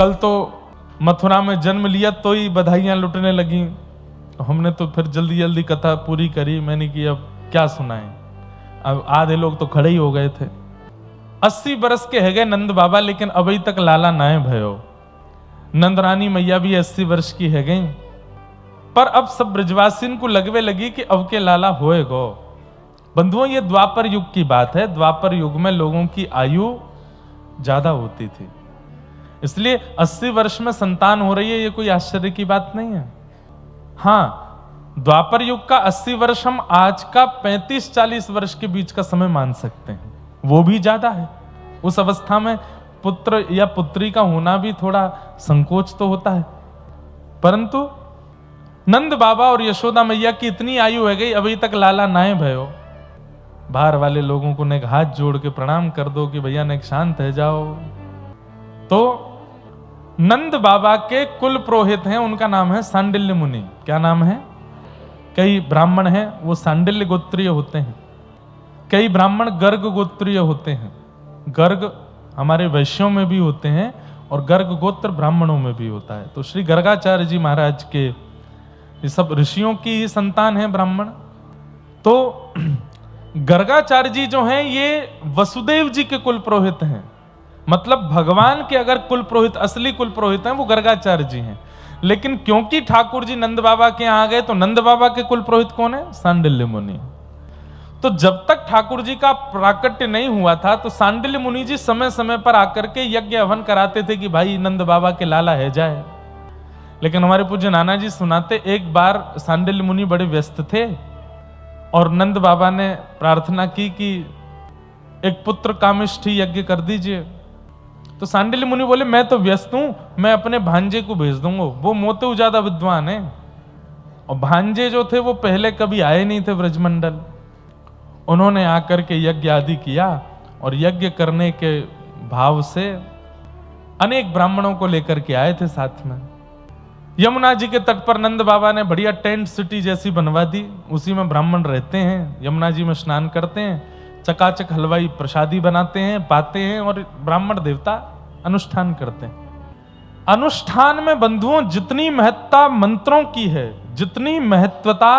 कल तो मथुरा में जन्म लिया तो ही बधाइयां लुटने लगी। हमने तो फिर जल्दी जल्दी कथा पूरी करी। मैंने कि अब क्या सुनाएं, अब आधे लोग तो खड़े ही हो गए थे। 80 बरस के है गए नंद बाबा, लेकिन अभी तक लाला नाए भयो। नंदरानी मैया भी 80 वर्ष की है गई, पर अब सब ब्रजवासिन को लगवे लगी कि अब के लाला होए गो। बंधुओं, ये द्वापर युग की बात है। द्वापर युग में लोगों की आयु ज्यादा होती थी, इसलिए 80 वर्ष में संतान हो रही है, ये कोई आश्चर्य की बात नहीं है। हाँ, द्वापर युग का 80 वर्ष हम आज का 35-40 वर्ष के बीच का समय मान सकते हैं, वो भी ज्यादा है। उस अवस्था में पुत्र या पुत्री का होना भी थोड़ा संकोच तो होता है। परंतु नंद बाबा और यशोदा मैया की इतनी आयु है गई, अभी तक लाला नाए भयो। बाहर वाले लोगों को ने हाथ जोड़ के प्रणाम कर दो कि भैया ने शांत है जाओ। तो नंद बाबा के कुल पुरोहित हैं, उनका नाम है सांडिल्य मुनि। क्या नाम है? कई ब्राह्मण हैं वो सांडिल्य गोत्रीय होते हैं, कई ब्राह्मण गर्ग गोत्रीय होते हैं। गर्ग हमारे वैश्यों में भी होते हैं और गर्ग गोत्र ब्राह्मणों में भी होता है। तो श्री गर्गाचार्य जी महाराज के ये सब ऋषियों की ही संतान है ब्राह्मण। तो गर्गाचार्य जी जो हैं ये वसुदेव जी के कुल पुरोहित हैं। मतलब भगवान के अगर कुल पुरोहित, असली कुल पुरोहित हैं वो गर्गाचार्य जी हैं। लेकिन क्योंकि ठाकुर जी नंद बाबा के यहाँ आ गए तो नंद बाबा के कुल पुरोहित कौन है? सांडिल्य मुनि। तो जब तक ठाकुर जी का प्राकट्य नहीं हुआ था तो सांडिल्य मुनि जी समय समय पर आकर के यज्ञ हवन कराते थे कि भाई नंद बाबा के लाला है जाए। लेकिन हमारे पूज्य नाना जी सुनाते, एक बार सांडिल्य मुनि बड़े व्यस्त थे और नंद बाबा ने प्रार्थना की कि एक पुत्र कामिष्ठी यज्ञ कर दीजिए। तो सांडिल्य मुनि बोले मैं तो व्यस्त हूं, मैं अपने भांजे को भेज दूंगा, वो मोते ज्यादा विद्वान है। और भांजे जो थे वो पहले कभी आए नहीं थे ब्रजमंडल। उन्होंने आकर के यज्ञ आदि किया और यज्ञ करने के भाव से अनेक ब्राह्मणों को लेकर के आए थे साथ में। यमुना जी के तट पर नंद बाबा ने बढ़िया टेंट सिटी जैसी बनवा दी, उसी में ब्राह्मण रहते हैं, यमुना जी में स्नान करते हैं, चकाचक हलवाई प्रसादी बनाते हैं, पाते हैं और ब्राह्मण देवता अनुष्ठान करते हैं। अनुष्ठान में बंधुओं जितनी महत्ता मंत्रों की है, जितनी महत्वता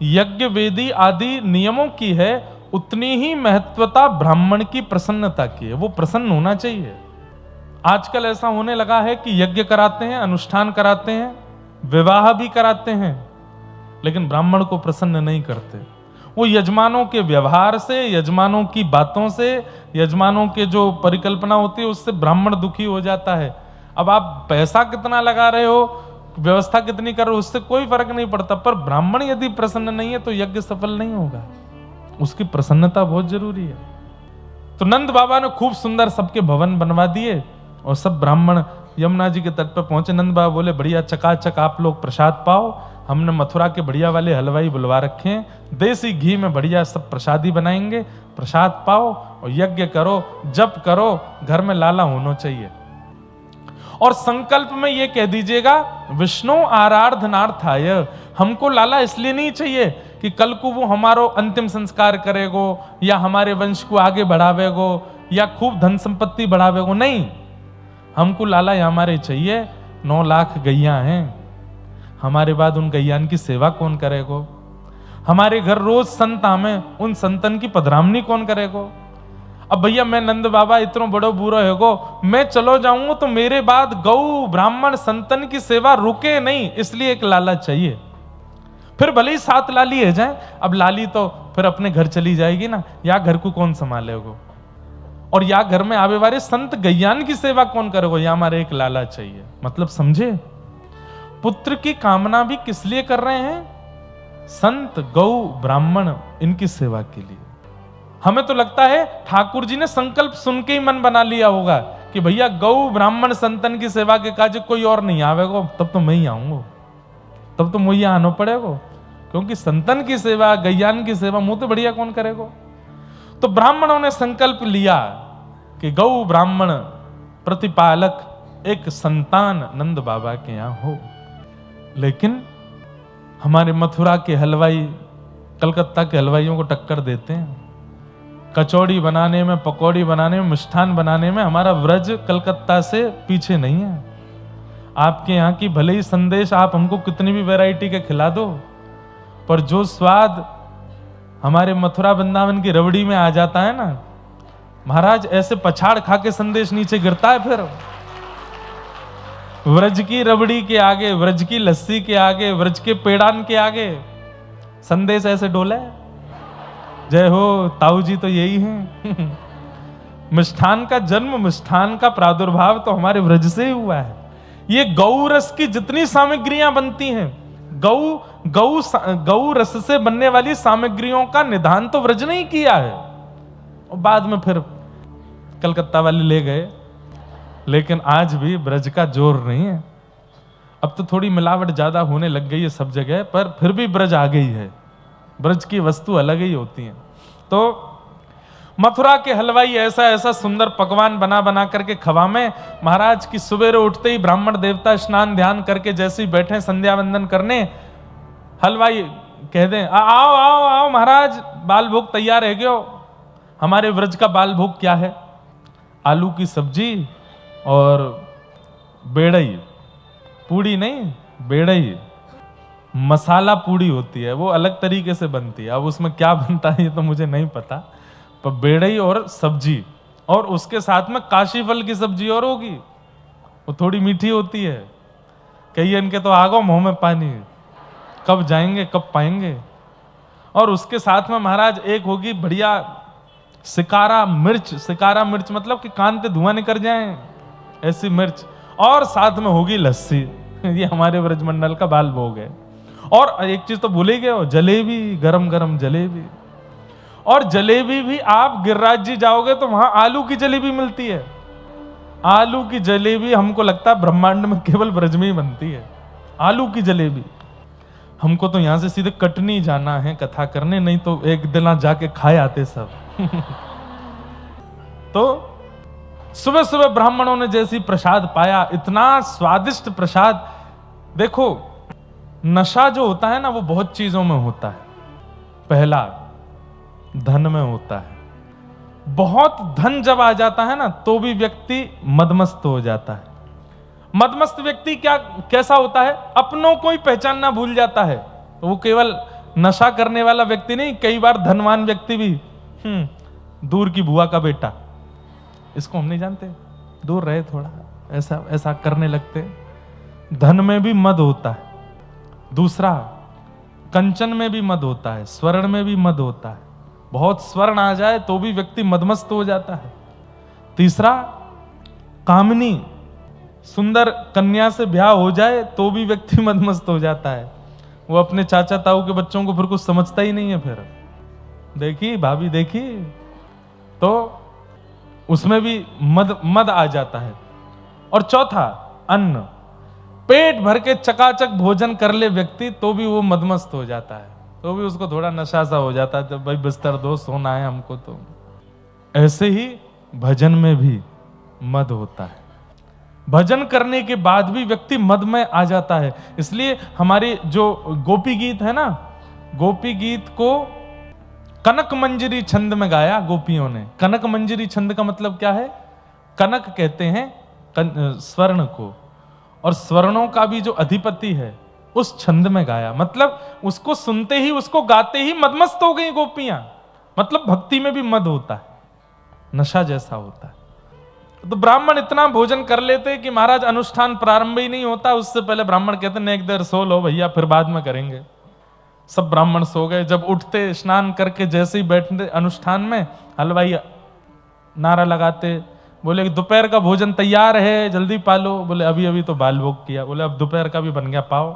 यज्ञ वेदी आदि नियमों की है, उतनी ही महत्वता ब्राह्मण की प्रसन्नता की है। वो प्रसन्न होना चाहिए। आजकल ऐसा होने लगा है कि यज्ञ कराते हैं, अनुष्ठान कराते हैं, विवाह भी कराते हैं, लेकिन ब्राह्मण को प्रसन्न नहीं करते। वो यजमानों के व्यवहार से, यजमानों की बातों से, यजमानों के जो परिकल्पना होती है उससे ब्राह्मण दुखी हो जाता है। अब आप पैसा कितना लगा रहे हो, व्यवस्था कितनी कर रहे हो, उससे कोई फर्क नहीं पड़ता, पर ब्राह्मण यदि प्रसन्न नहीं है तो यज्ञ सफल नहीं होगा। उसकी प्रसन्नता बहुत जरूरी है। तो नंद बाबा ने खूब सुंदर सबके भवन बनवा दिए और सब ब्राह्मण यमुना जी के तट पर पहुंचे। नंद बाबा बोले बढ़िया चकाचक आप लोग प्रसाद पाओ, हमने मथुरा के बढ़िया वाले हलवाई बुलवा रखे हैं, देसी घी में बढ़िया सब प्रसादी बनाएंगे, प्रसाद पाओ और यज्ञ करो, जप करो, घर में लाला होना चाहिए। और संकल्प में ये कह दीजिएगा विष्णु आराधनार्थाय, हमको लाला इसलिए नहीं चाहिए कि कल को वो हमारो अंतिम संस्कार करेगो या हमारे वंश को आगे बढ़ावेगो या खूब धन संपत्ति बढ़ावेगो, नहीं, हमको लाला हमारे चाहिए। 9 लाख गैया हैं, हमारे बाद उन गैयान की सेवा कौन करेगो? हमारे घर रोज संत आवे, उन संतन की पधरामनी कौन करेगो? अब भैया मैं नंद बाबा इतना बड़ो बूढ़ो हैगो, मैं चलो जाऊंगा तो मेरे बाद गौ ब्राह्मण संतन की सेवा रुके नहीं, इसलिए एक लाला चाहिए। फिर भले ही 7 लाली है जाए, अब लाली तो फिर अपने घर चली जाएगी ना, या घर को कौन संभालेगो? और या घर में आवे वाले संत गैयान की सेवा कौन करेगो? या हमारे एक लाला चाहिए। मतलब समझे, पुत्र की कामना भी किस लिए कर रहे हैं? संत गौ ब्राह्मण इनकी सेवा के लिए। हमें तो लगता है ठाकुर जी ने संकल्प सुन के ही मन बना लिया होगा कि भैया गौ ब्राह्मण संतन की सेवा के काज कोई और नहीं आवेगो, तब तो मैं ही आऊंगा, तब तो मुझे आना पड़ेगा, क्योंकि संतन की सेवा गैयान की सेवा मुंह तो बढ़िया कौन करेगा। तो ब्राह्मणों ने संकल्प लिया कि गौ ब्राह्मण प्रतिपालक एक संतान नंद बाबा के यहां हो। लेकिन हमारे मथुरा के हलवाई कलकत्ता के हलवाइयों को टक्कर देते हैं। कचौड़ी बनाने में, पकौड़ी बनाने में, मिष्ठान बनाने में हमारा व्रज कलकत्ता से पीछे नहीं है। आपके यहाँ की भले ही संदेश आप हमको कितनी भी वैरायटी के खिला दो, पर जो स्वाद हमारे मथुरा वृंदावन की रबड़ी में आ जाता है ना महाराज, ऐसे पछाड़ खा के संदेश नीचे गिरता है। फिर व्रज की रबड़ी के आगे, व्रज की लस्सी के आगे, व्रज के पेड़ान के आगे संदेश ऐसे डोला है। जय हो ताऊ जी, तो यही है। मिष्ठान का जन्म, मिष्ठान का प्रादुर्भाव तो हमारे व्रज से ही हुआ है। ये गौ रस की जितनी सामग्रियां बनती हैं, गौ रस से बनने वाली सामग्रियों का निदान तो व्रज ने ही किया है। और बाद में फिर कलकत्ता वाले ले गए, लेकिन आज भी ब्रज का जोर नहीं है। अब तो थोड़ी मिलावट ज्यादा होने लग गई है सब जगह, पर फिर भी ब्रज आ गई है। ब्रज की वस्तु अलग ही होती है। तो मथुरा के हलवाई ऐसा ऐसा सुंदर पकवान बना बना करके खवामे महाराज की। सुबेरे उठते ही ब्राह्मण देवता स्नान ध्यान करके जैसे ही बैठे संध्या वंदन करने, हलवाई कह दें आओ आओ आओ महाराज, बाल भोग तैयार है गयो। हमारे व्रज का बाल भोग क्या है? आलू की सब्जी और बेड़ई, पूड़ी नहीं बेड़ई, मसाला पूड़ी होती है, वो अलग तरीके से बनती है। अब उसमें क्या बनता है ये तो मुझे नहीं पता, पर बेड़ई और सब्जी, और उसके साथ में काशी फल की सब्जी और होगी, वो थोड़ी मीठी होती है। कई इनके तो आ गो मुंह में पानी, कब जाएंगे कब पाएंगे। और उसके साथ में महाराज एक होगी बढ़िया सिकारा मिर्च। सिकारा मिर्च मतलब कि कान पे धुआं निकल जाए ऐसी मिर्च, और साथ में होगी लस्सी। ये हमारे ब्रजमंडल का बाल भोग है। और एक चीज तो भूल ही गए हो, जलेबी, गरम गरम जलेबी। और जलेबी भी आप गिरिराज जी जाओगे तो वहां आलू की जलेबी मिलती है। आलू की जलेबी हमको लगता है ब्रह्मांड में केवल ब्रज में ही बनती है, आलू की जलेबी। हमको तो यहां से सीधे कटनी जाना है कथा करने, नहीं तो एक दिन जाके खाए आते सब। तो सुबह सुबह ब्राह्मणों ने जैसी प्रसाद पाया, इतना स्वादिष्ट प्रसाद। देखो नशा जो होता है ना वो बहुत चीजों में होता है। पहला धन में होता है। बहुत धन जब आ जाता है ना तो भी व्यक्ति मदमस्त हो जाता है। मदमस्त व्यक्ति कैसा होता है? अपनों को ही पहचानना भूल जाता है। वो केवल नशा करने वाला व्यक्ति नहीं, कई बार धनवान व्यक्ति भी, दूर की बुआ का बेटा, इसको हम नहीं जानते, दूर रहे थोड़ा, ऐसा ऐसा करने लगते। धन में भी मद होता है। दूसरा, कंचन में भी मद होता है, स्वर्ण में भी मद होता है। बहुत स्वर्ण आ जाए तो भी व्यक्ति मदमस्त हो जाता है। तीसरा, कामनी, सुंदर कन्या से ब्याह हो जाए तो भी व्यक्ति मदमस्त हो जाता है। वो अपने चाचा ताऊ के बच्चों को फिर कुछ समझता ही नहीं है। फिर देखी भाभी देखी, तो उसमें भी मद आ जाता है। और चौथा, अन्न, पेट भर के चकाचक भोजन कर ले व्यक्ति तो भी वो मदमस्त हो जाता है, तो भी उसको थोड़ा नशा सा हो जाता है, जब भाई बिस्तर दो सोना है हमको। तो ऐसे ही भजन में भी मद होता है। भजन करने के बाद भी व्यक्ति मद में आ जाता है। इसलिए हमारे जो गोपी गीत है ना, गोपी गीत को कनक मंजरी छंद में गाया गोपियों ने। कनक मंजरी छंद का मतलब क्या है? कनक कहते हैं स्वर्ण को, और स्वर्णों का भी जो अधिपति है उस छंद में गाया। मतलब उसको सुनते ही, उसको गाते ही मदमस्त हो गई गोपियां। मतलब भक्ति में भी मद होता है, नशा जैसा होता है। तो ब्राह्मण इतना भोजन कर लेते कि महाराज अनुष्ठान प्रारंभ ही नहीं होता, उससे पहले ब्राह्मण कहते न एक देर सो लो भैया, फिर बाद में करेंगे। सब ब्राह्मण सो गए। जब उठते स्नान करके जैसे ही बैठते अनुष्ठान में, हलवाई नारा लगाते, बोले दोपहर का भोजन तैयार है जल्दी पालो। बोले अभी अभी तो बाल भोग किया। बोले अब दोपहर का भी बन गया, पाओ।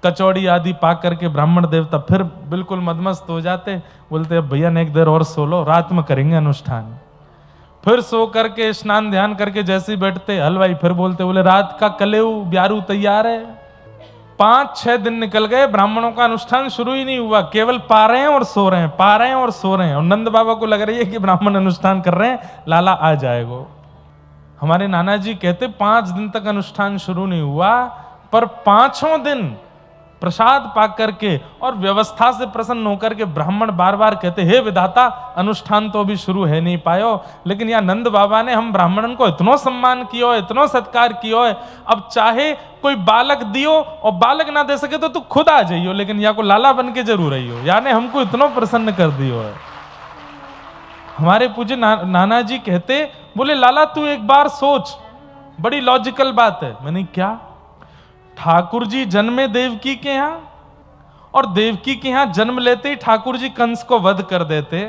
कचौड़ी आदि पा करके ब्राह्मण देवता फिर बिल्कुल मदमस्त हो जाते। बोलते अब भैया ने एक देर और सो लो, रात में करेंगे अनुष्ठान। फिर सो करके स्नान ध्यान करके जैसे ही बैठते, हलवाई फिर बोलते, बोले रात का कलेऊ ब्यारू तैयार है। 5-6 दिन निकल गए, ब्राह्मणों का अनुष्ठान शुरू ही नहीं हुआ, केवल पा रहे हैं और सो रहे हैं, पा रहे हैं और सो रहे हैं। और नंद बाबा को लग रही है कि ब्राह्मण अनुष्ठान कर रहे हैं, लाला आ जाएगा। हमारे नाना जी कहते 5 दिन तक अनुष्ठान शुरू नहीं हुआ, पर 5वां दिन प्रसाद पा करके और व्यवस्था से प्रसन्न होकर के ब्राह्मण बार बार कहते, हे विधाता, अनुष्ठान तो अभी शुरू है नहीं पायो, लेकिन यहाँ नंद बाबा ने हम ब्राह्मणन को इतनो सम्मान कियो, इतनो सत्कार कियो है, अब चाहे कोई बालक दियो और बालक ना दे सके तो तू खुद आ जाइयो, लेकिन या को लाला बन के जरूर आइयो, यानी हमको इतनो प्रसन्न कर दियो है। हमारे पूज्य नाना जी कहते, बोले लाला तू एक बार सोच, बड़ी लॉजिकल बात है। मैंने क्या? ठाकुर जी जन्मे देवकी के यहां, और देवकी के यहां जन्म लेते ही ठाकुर जी कंस को वध कर देते।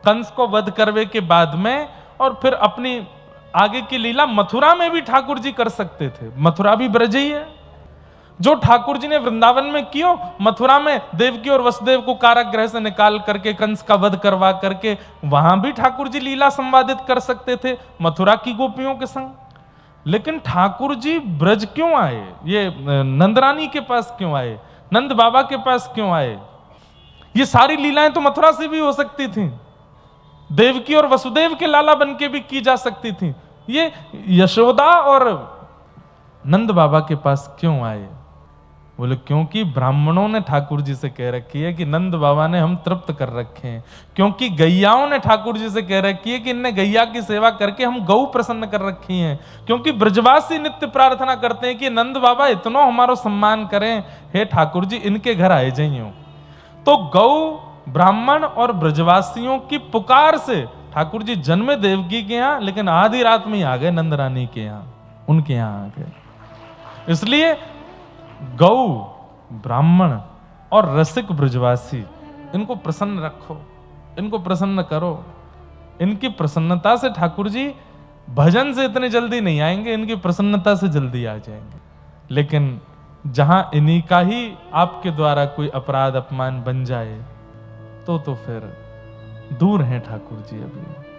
कंस को वध करने के बाद में और फिर अपनी आगे की लीला मथुरा में भी ठाकुर जी कर सकते थे, मथुरा भी ब्रज ही है। जो ठाकुर जी ने वृंदावन में कियो, मथुरा में देवकी और वसुदेव को कारागृह से निकाल करके कंस का वध करवा करके वहां भी ठाकुर जी लीला संवादित कर सकते थे मथुरा की गोपियों के संग। लेकिन ठाकुर जी ब्रज क्यों आए? ये नंदरानी के पास क्यों आए? नंद बाबा के पास क्यों आए? ये सारी लीलाएं तो मथुरा से भी हो सकती थी, देवकी और वसुदेव के लाला बन के भी की जा सकती थी। ये यशोदा और नंद बाबा के पास क्यों आए? बोले क्योंकि ब्राह्मणों ने ठाकुर जी से कह रखी है कि नंद बाबा ने हम तृप्त कर रखे हैं, क्योंकि गैयाओं ने ठाकुर जी से कह रखी है कि इनने गैया की सेवा करके हम गौ प्रसन्न कर रखी हैं, क्योंकि ब्रजवासी नित्य प्रार्थना करते हैं कि नंद बाबा इतनो हमारो सम्मान करें, हे ठाकुर जी इनके घर आए जाइयो। तो गौ, ब्राह्मण और ब्रजवासियों की पुकार से ठाकुर जी जन्मे देवकी के यहाँ, लेकिन आधी रात में ही आ गए नंद रानी के यहाँ, उनके यहाँ आ गए। इसलिए गौ, ब्राह्मण और रसिक ब्रजवासी, इनको प्रसन्न रखो, इनको प्रसन्न करो। इनकी प्रसन्नता से ठाकुर जी भजन से इतने जल्दी नहीं आएंगे, इनकी प्रसन्नता से जल्दी आ जाएंगे। लेकिन जहां इन्हीं का ही आपके द्वारा कोई अपराध अपमान बन जाए तो फिर दूर हैं ठाकुर जी। अभी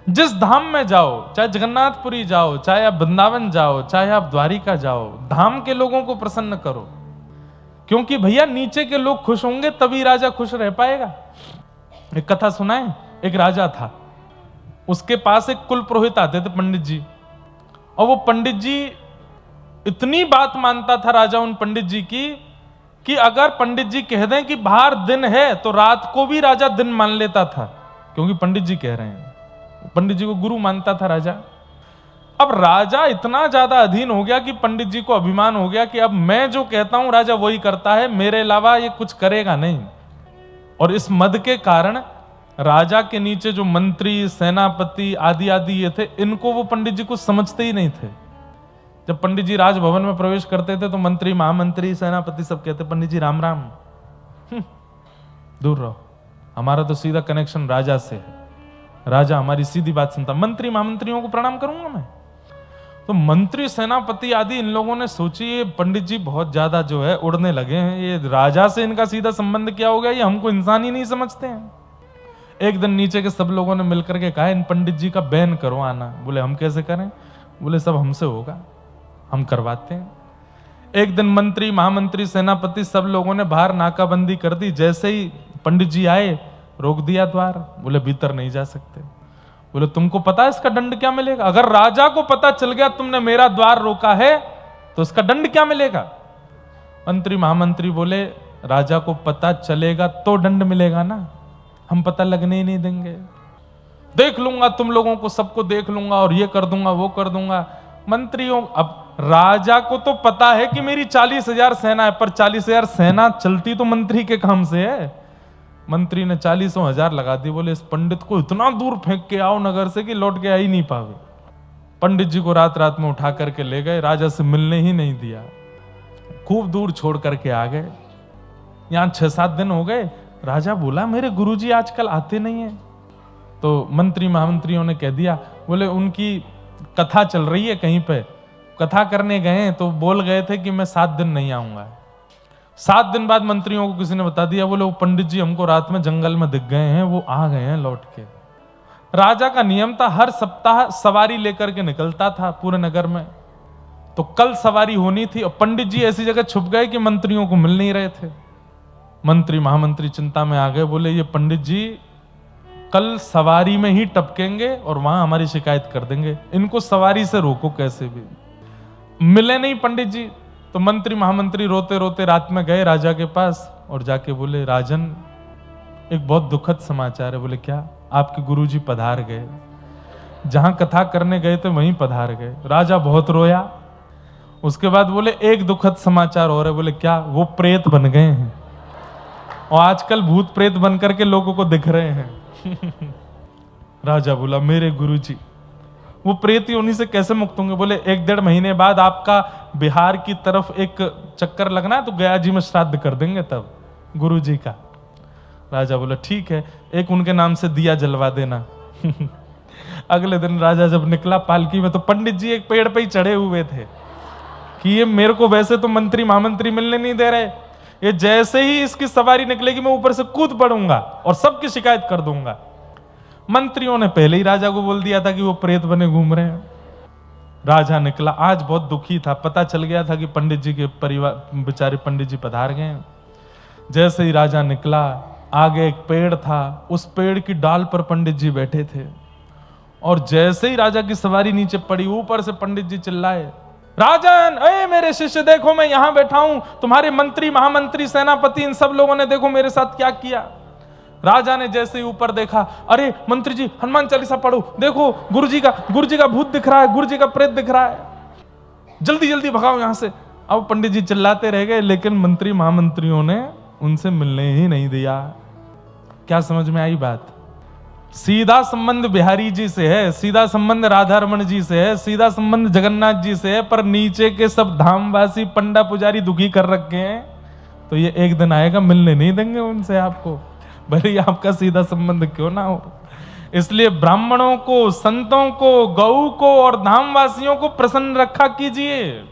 जिस धाम में जाओ, चाहे जगन्नाथपुरी जाओ, चाहे आप वृंदावन जाओ, चाहे आप द्वारिका जाओ, धाम के लोगों को प्रसन्न करो, क्योंकि भैया नीचे के लोग खुश होंगे तभी राजा खुश रह पाएगा। एक कथा सुनाए, एक राजा था, उसके पास एक कुल पुरोहित आते थे, पंडित जी, और वो पंडित जी इतनी बात मानता था राजा उन पंडित जी की कि अगर पंडित जी कह दें कि बाहर दिन है तो रात को भी राजा दिन मान लेता था, क्योंकि पंडित जी कह रहे हैं। पंडित जी को गुरु मानता था राजा। अब राजा इतना ज्यादा अधीन हो गया कि पंडित जी को अभिमान हो गया कि अब मैं जो कहता हूं राजा वही करता है, मेरे अलावा ये कुछ करेगा नहीं। और इस मद के कारण राजा के नीचे जो मंत्री, सेनापति आदि आदि ये थे, इनको वो पंडित जी कुछ समझते ही नहीं थे। जब पंडित जी राजभवन में प्रवेश करते थे तो मंत्री, महामंत्री, सेनापति सब कहते, पंडित जी राम राम, दूर रहो, हमारा तो सीधा कनेक्शन राजा से है, राजा हमारी सीधी बात सुनता, मंत्री महामंत्रियों को प्रणाम करूंगा मैं। तो मंत्री, सेनापति आदि इन लोगों ने सोची ये पंडित जी बहुत ज्यादा जो है उड़ने लगे हैं, ये राजा से इनका सीधा संबंध क्या हो गया, ये हमको इंसान ही नहीं समझते हैं। एक दिन नीचे के सब लोगों ने मिलकर के कहा इन पंडित जी का बैन करो आना। बोले हम कैसे करें? बोले सब हमसे होगा, हम करवाते हैं। एक दिन मंत्री, महामंत्री, सेनापति सब लोगों ने बाहर नाकाबंदी कर दी। जैसे ही पंडित जी आए रोक दिया द्वार, बोले भीतर नहीं जा सकते। बोले तुमको पता है इसका दंड क्या मिलेगा? अगर राजा को पता चल गया तुमने मेरा द्वार रोका है तो इसका दंड क्या मिलेगा? मंत्री महामंत्री बोले राजा को पता चलेगा तो दंड मिलेगा ना, हम पता लगने ही नहीं देंगे, देख लूंगा तुम लोगों को, सबको देख लूंगा और ये कर दूंगा वो कर दूंगा। मंत्रियों, अब राजा को तो पता है कि मेरी 40,000 सेना है, पर 40,000 सेना चलती तो मंत्री के काम से है। मंत्री ने 40,000 लगा दी। बोले इस पंडित को इतना दूर फेंक के आओ नगर से कि लौट के आ ही नहीं पावे। पंडित जी को रात रात में उठा करके ले गए, राजा से मिलने ही नहीं दिया, खूब दूर छोड़ करके आ गए। यहां 6-7 दिन हो गए। राजा बोला मेरे गुरुजी आजकल आते नहीं है। तो मंत्री महामंत्रियों ने कह दिया, बोले उनकी कथा चल रही है कहीं पे, कथा करने गए तो बोल गए थे कि मैं 7 दिन नहीं आऊंगा। 7 दिन बाद मंत्रियों को किसी ने बता दिया, बोले वो पंडित जी हमको रात में जंगल में दिख गए हैं, वो आ गए हैं लौट के। राजा का नियम था हर सप्ताह सवारी लेकर के निकलता था पूरे नगर में। तो कल सवारी होनी थी और पंडित जी ऐसी जगह छुप गए कि मंत्रियों को मिल नहीं रहे थे। मंत्री महामंत्री चिंता में आ गए, बोले ये पंडित जी कल सवारी में ही टपकेंगे और वहां हमारी शिकायत कर देंगे, इनको सवारी से रोको कैसे भी। मिले नहीं पंडित जी, तो मंत्री महामंत्री रोते रोते रात में गए राजा के पास और जाके बोले, राजन एक बहुत दुखद समाचार है। बोले क्या? आपके गुरुजी पधार गए, जहां कथा करने गए थे वहीं पधार गए। राजा बहुत रोया। उसके बाद बोले एक दुखद समाचार और है। बोले क्या? वो प्रेत बन गए हैं और आजकल भूत प्रेत बन करके लोगों को दिख रहे हैं। राजा बोला, मेरे गुरुजी वो प्रेत योनि से कैसे मुक्त होंगे? बोले 1-1.5 महीने बाद आपका बिहार की तरफ एक चक्कर लगना है तो गया जी में श्राद्ध कर देंगे तब गुरुजी का। राजा बोला ठीक है, एक उनके नाम से दिया जलवा देना। अगले दिन राजा जब निकला पालकी में तो पंडित जी एक पेड़ पे ही चढ़े हुए थे कि ये मेरे को वैसे तो मंत्री महामंत्री मिलने नहीं दे रहे, ये जैसे ही इसकी सवारी निकलेगी मैं ऊपर से कूद पड़ूंगा और सबकी शिकायत कर दूंगा। मंत्रियों ने पहले ही राजा को बोल दिया था कि वो प्रेत बने घूम रहे हैं। राजा निकला, आज बहुत दुखी था, पता चल गया था कि पंडित जी के परिवार बेचारे पंडित जी पधार गए। जैसे ही राजा निकला, आगे एक पेड़ था, उस पेड़ की डाल पर पंडित जी बैठे थे और जैसे ही राजा की सवारी नीचे पड़ी, ऊपर से पंडित जी चिल्लाए, राजन, अरे मेरे शिष्य देखो मैं यहां बैठा हूं, तुम्हारे मंत्री महामंत्री सेनापति इन सब लोगों ने देखो मेरे साथ क्या किया। राजा ने जैसे ही ऊपर देखा, अरे मंत्री जी हनुमान चालीसा पढ़ो, देखो गुरुजी का भूत दिख रहा है, गुरुजी का प्रेत दिख रहा है, जल्दी जल्दी भगाओ यहां से। अब पंडित जी चिल्लाते रह गए, लेकिन मंत्री महामंत्रियों ने उनसे मिलने ही नहीं दिया। क्या समझ में आई बात? सीधा संबंध बिहारी जी से है, सीधा संबंध राधा रमन जी से है, सीधा संबंध जगन्नाथ जी से है, पर नीचे के सब धामवासी पंडा पुजारी दुखी कर रखे हैं। तो ये एक दिन आएगा मिलने नहीं देंगे उनसे आपको, भले ही आपका सीधा संबंध क्यों ना हो। इसलिए ब्राह्मणों को, संतों को, गौ को और धामवासियों को प्रसन्न रखा कीजिए,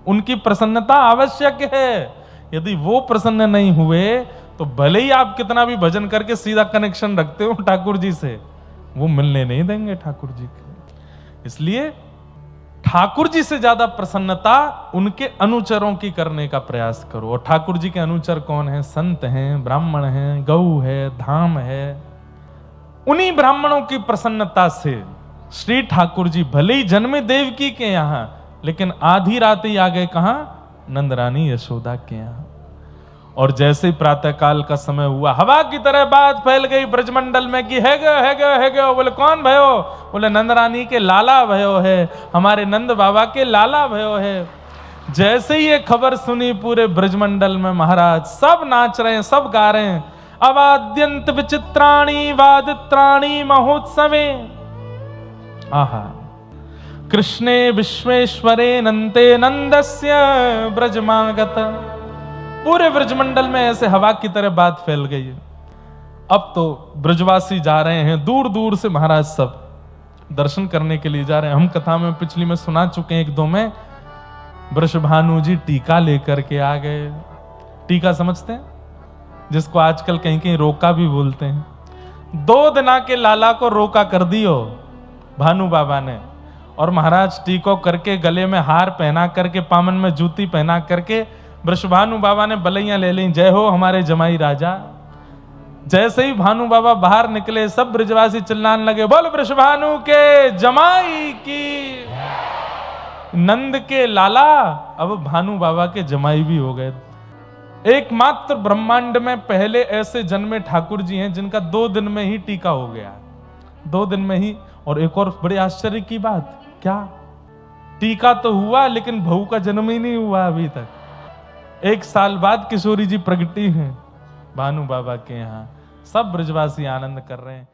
उनकी प्रसन्नता आवश्यक है। यदि वो प्रसन्न नहीं हुए तो भले ही आप कितना भी भजन करके सीधा कनेक्शन रखते हो ठाकुर जी से, वो मिलने नहीं देंगे ठाकुर जी के। इसलिए ठाकुर जी से ज्यादा प्रसन्नता उनके अनुचरों की करने का प्रयास करो। और ठाकुर जी के अनुचर कौन है? संत हैं, ब्राह्मण हैं, गौ है, धाम है। उन्हीं ब्राह्मणों की प्रसन्नता से श्री ठाकुर जी भले ही जन्मे देवकी के यहां, लेकिन आधी रात ही आ गए कहां? नंदरानी यशोदा के यहां। और जैसे ही प्रातः काल का समय हुआ, हवा की तरह बात फैल गई ब्रजमंडल में कि है गयो। बोले कौन भयो? बोले नंदरानी के लाला भयो है, हमारे नंद बाबा के लाला भयो है। जैसे ही ये खबर सुनी पूरे ब्रजमंडल में महाराज सब नाच रहे हैं, सब गा रहे हैं, अवाद्यंत विचित्राणी वादित्राणी महोत्सवे। आहा, कृष्णे विश्वेश्वरे नंते नंदस्य ब्रजमागत। पूरे ब्रजमंडल में ऐसे हवा की तरह बात फैल गई है। अब तो ब्रजवासी जा रहे हैं दूर दूर से, महाराज सब दर्शन करने के लिए जा रहे हैं। हम कथा में पिछली में सुना चुके हैं, 1-2 में वृषभानु जी टीका लेकर के आ गए। टीका समझते हैं, जिसको आजकल कहीं कहीं रोका भी बोलते हैं। 2 दिना के लाला को रोका कर दियो भानु बाबा ने, और महाराज टीको करके गले में हार पहना करके, पामन में जूती पहना करके वृषभानु बाबा ने बलैया ले ली, जय हो हमारे जमाई राजा। जैसे ही भानु बाबा बाहर निकले, सब ब्रजवासी चिल्लाने लगे, बोल वृषभानु के जमाई की। नंद के लाला अब भानु बाबा के जमाई भी हो गए। एकमात्र ब्रह्मांड में पहले ऐसे जन्मे ठाकुर जी हैं जिनका 2 दिन में ही टीका हो गया, 2 दिन में ही। और एक और बड़े आश्चर्य की बात, क्या टीका तो हुआ लेकिन बहू का जन्म ही नहीं हुआ अभी तक। 1 साल बाद किशोरी जी प्रगटी हैं भानु बाबा के यहाँ। सब ब्रजवासी आनंद कर रहे हैं।